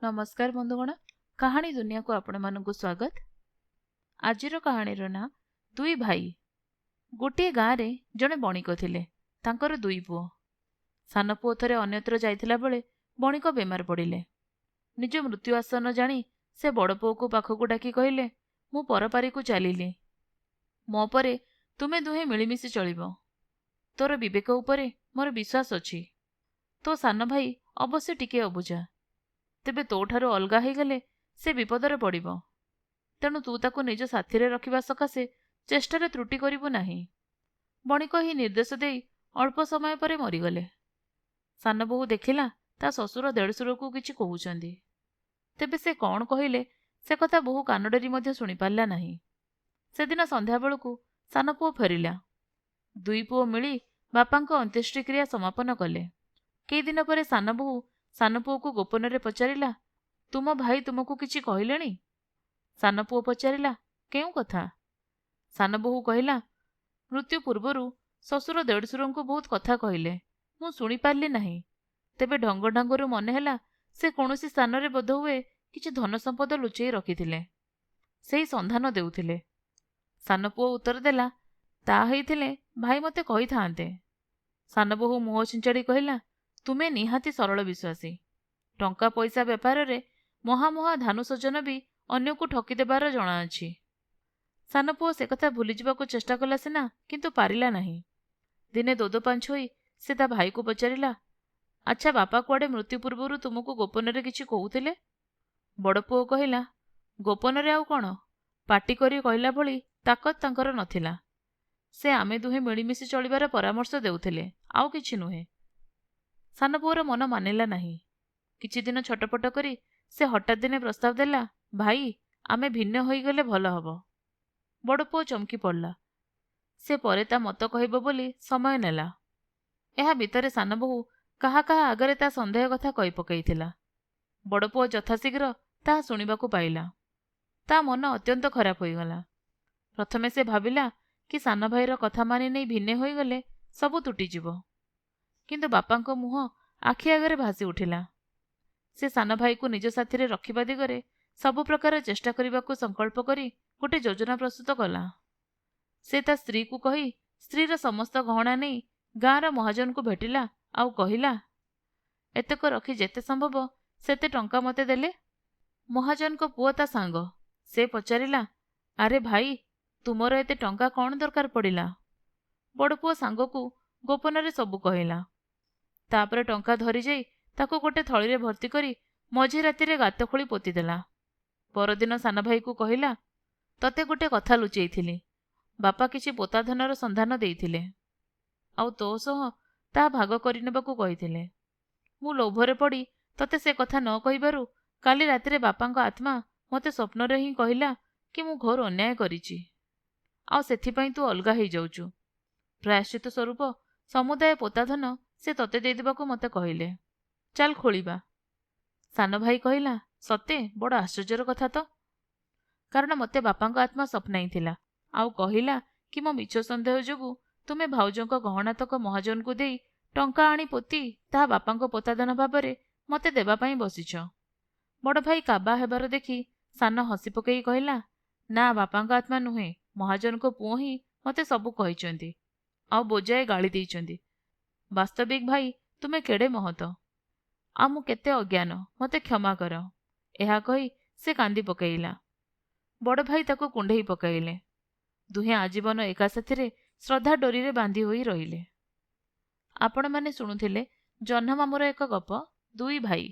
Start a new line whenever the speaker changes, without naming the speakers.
नमस्कार बंधुगण, कहानी दुनिया को आपण मानक स्वागत। आजिर कहानीर ना दुई भाई। गोटे गाँव रे जड़े बणिक थिले, तांकर दुई पुओ। सान पुओ थरे अन्यत्र जाइथिला बेले बणिक बेमार पड़िले। निज मृत्यु आसन जानी से बड़ पुओ को पाखकु डाकी कहिले, मु परपारी को चलिली, मो परे तुमे दुहे मिलिमिशि चलिबो। तोर विवेक उपरे मोर विश्वास अछि। तो सान भाई अवश्य टिके अबुझा, तेबे तोठारु अलगा हो गले से विपदरे पड़िबो। तेणु तू ताकू निज साथी रे रखिबा सकाशे चेष्टारे त्रुटि करिबु नाही। बणिक ही निर्देश देई अल्प समय परे मरीगले। सान बोहू देखिला ता ससुर देढ़सुर को किछि कहउचंदी, तेबे से कौन कहिले से कथा बोहू कान डेरी मध्य सुनि पारला नाही। से दिन संध्या बेलकू सान पुओ फेरिला। दुई पुओ मिली बापांको अंत्येष्टिक्रिया समापन कले। कई दिन परे सान बोहू सान पुओ को गोपन रे पचारिला, तुम भाई तुमको किछि कहिलेनी? सान पुओ पचारिला, केउ कथा? सान बोहू कहिला, मृत्यु पूर्वरु ससुर देढ़सुर को बहुत कथा कहिले, मु सुनि पारली नाही। तेबे ढंग ढंगरु मने ହେଲା से कौनसी स्थान रे बोध हुए किछि धन संपद लुचेई रखिथिले, सेही संधान देउथिले। सान पुओ उत्तर देला, ता हेइथिले भाई मते कहि थांते। सान बोहू मुह छिंचाड़ी कहिला, तुमे निहाती सरल विश्वासी। टंका पैसा व्यापार रे महामहा धानु सज्जन भी अन्य को ठकी देबार जणा अछि। सान पुओ से कथा भूली जिबाकू चेष्टा कला सिना, किंतु पारिला नाही। दिने दोदो पांच होई से ता भाई को पचारिला, अच्छा बापा कुआडे मृत्यु पूर्वरु तुमको गोपन रे किछि कहउथिले? बड़ पुओ कहिला, गोपन रे आउ कोन, पाटी करी कहिला भली ताकत तांकर नथिला। से आमे दुहे मिलिमिशि चलिबार परामर्श देउथिले, आउ किछि नुहे। सान पुओर मन मानिला नाही। किछि दिन छटपट करी से हठात दिने प्रस्ताव देला, भाई आमे भिन्न होई गले भल हबो। बड़ पुओ चमकी पड़ला। से परे ता मत कहइबो बोली समय नेला। एहा भितरे सान बोहू काहा काहा आगरे ता संदेह कथा कहि पकइथिला। बड़ पुओ यथाशीघ्र ता सुनिबाकू पाइला। ता मन अत्यंत खराब होई गला। प्रथमे से भाबिला कि सान भाईर कथा मानि नै भिन्ने होई गले सबु तुटी जिवो, किंतु बापांको मुह आखि आगरे भासी उठिला। से सान भाई को निज साथी रे रखिबा दिगरे सबु प्रकार चेष्टा करिबाकू संकल्प करी गोटे योजना प्रस्तुत कला। से ता स्त्री को कही स्त्रीर समस्त गहना नहीं गाँर महाजन को भेटिला, आउ कहिला, एतक रखी जेते संभव सेते टंका मते देले। महाजन को पुओ ता सांग। से पचारिला, अरे भाई तुमर एते टंका कौन दरकार पड़िला? बड़ पुओ सांग को गोपन रे सबु कहिला। तापरे टंका धरी जाई ताको गोटे थली रे भर्ती करी मझी राति रे गात खोली पोती देला। परदिन सान भाई को कहिला, तते गोटे कथा लुचेइथिली, बापा किछि पोता धनर संधान देइथिले, आउ तो सह ता भाग करिनेबाकू कहिथिले। मु लोभरे पड़ी तते से कथा न कहिबारु काली राति रे बापांको आत्मा मते स्वप्न रे ही कहिला कि मु घोर अन्याय करिछि, आउ सेथिपई तू अलगा हेइ जाउछु। प्रायश्चित स्वरूप समुदाय पोता धन से तते देइदेबाकू मते कहिले, चल खोलिबा। सान भाई कहिला, सते बड़ आश्चर्यर कथा तो, कारण मते बापांको आत्मा स्वप्नाई थिला, आउ कहिला कि मो मिछ संदेह जोगु तुमे भाउजंको गहना तक महाजन को देई टंका आनी पोती ताहा बापांको पोतादान भाबरे मते देबा पई बसिछ। बड़ भाई काबा हेबार देखि सान हसी पकेई कहिला, ना बापांको आत्मा नुहे, महाजन को पुओ ही मते सबु कहिचंदी, आउ बोजाए गाली देइचंदी। वास्तविक भाई तुमे केड़े महत, आ मु केते अज्ञान, मते क्षमा कर। एहा कही से कांदी पकेइला। बड़ भाई ताको कुंडेई पकाइले। दुहे आजीवन एका साथिरे श्रद्धा डोरी रे बांधी होई रहिले। आपण माने सुनुथिले जह्न मामुर एक गप, दुई भाई।